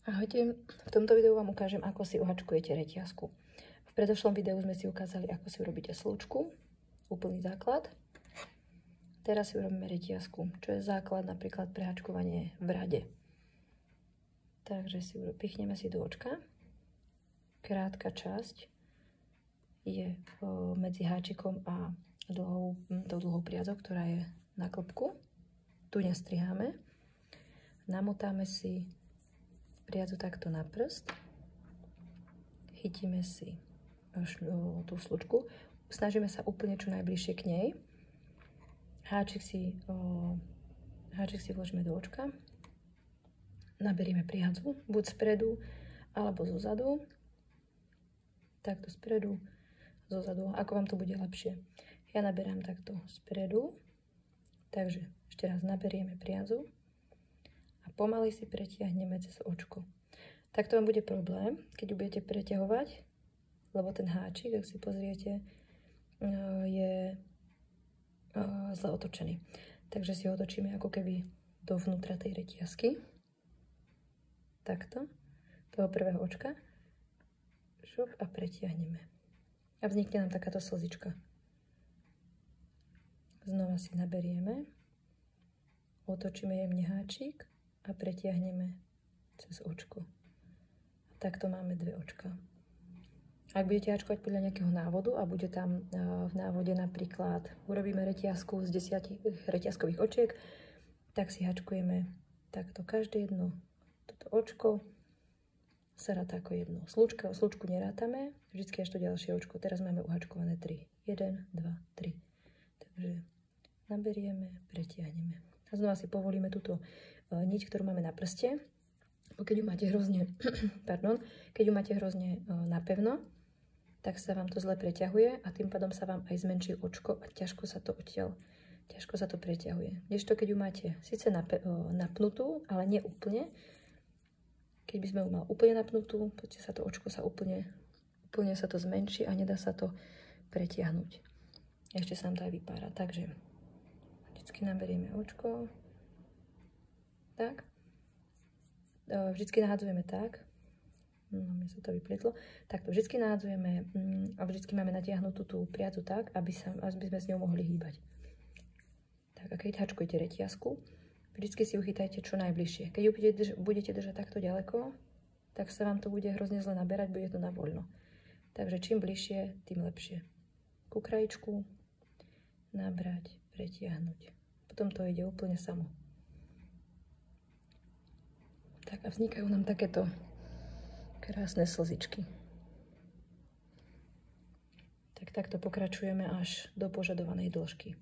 Ahojte, v tomto videu vám ukážem, ako si uhačkujete reťazku. V predošlom videu sme si ukázali, ako si urobíte slúčku, úplný základ. Teraz si urobíme reťazku, čo je základ napríklad pre hačkovanie v rade. Takže si pichneme si do očka. Krátka časť je medzi háčikom a tou dlhou priadzou, ktorá je na klbku. Tu nestriháme. Namotáme si priadzu takto na prst. Chytíme si tú slučku. Snažíme sa úplne čo najbližšie k nej. Háčik si vložíme do očka. Naberieme priadzu, buď spredu, alebo zozadu. Takto spredu, zozadu, ako vám to bude lepšie. Ja naberám takto spredu. Takže ešte raz naberieme priadzu. A pomaly si pretiahneme cez očko. Takto vám bude problém, keď ju budete preťahovať, lebo ten háčik, ak si pozriete, je zle otočený. Takže si ho otočíme ako keby dovnútra tej reťazky. Takto. Toho prvého očka. Šup a pretiahneme. A vznikne nám takáto slzička. Znova si naberieme. Otočíme jemne háčik. A pretiahneme cez očko. A takto máme dve očka. Ak budete hačkovať podľa nejakého návodu a bude tam v návode napríklad urobíme reťazku z 10 reťazkových očiek, tak si hačkujeme takto každé jedno toto očko sa ráta ako jedno. Slučku nerátame, vždycky až to ďalšie očko. Teraz máme uhačkované 3. 1, 2, 3. Takže naberieme, pretiahneme. A znova si povolíme túto niť, ktorú máme na prste. Keď ju máte hrozne, keď ju máte hrozne napevno, tak sa vám to zle preťahuje a tým pádom sa vám aj zmenší očko a ťažko sa to preťahuje. Kdežto keď ju máte síce napnutú, ale nie úplne. Keď by sme ju mali úplne napnutú, poďte sa to očko sa úplne sa to zmenší a nedá sa to pretiahnuť. Ešte sa nám to aj vypára. Takže vždycky naberieme očko. Tak. Vždycky nahádzujeme tak. Mne sa to vyplietlo. Takto vždycky nahádzujeme a vždycky máme natiahnutú tú priadzu tak, aby sme s ňou mohli hýbať. Tak a keď hačkujete reťazku, vždycky si ju chytajte čo najbližšie. Keď ju budete držať takto ďaleko, tak sa vám to bude hrozne zle naberať, bude to na voľno. Takže čím bližšie, tým lepšie. Ku krajičku nabrať, pretiahnuť. Potom to ide úplne samo. Tak a vznikajú nám takéto krásne slzičky. Tak takto pokračujeme až do požadovanej dĺžky.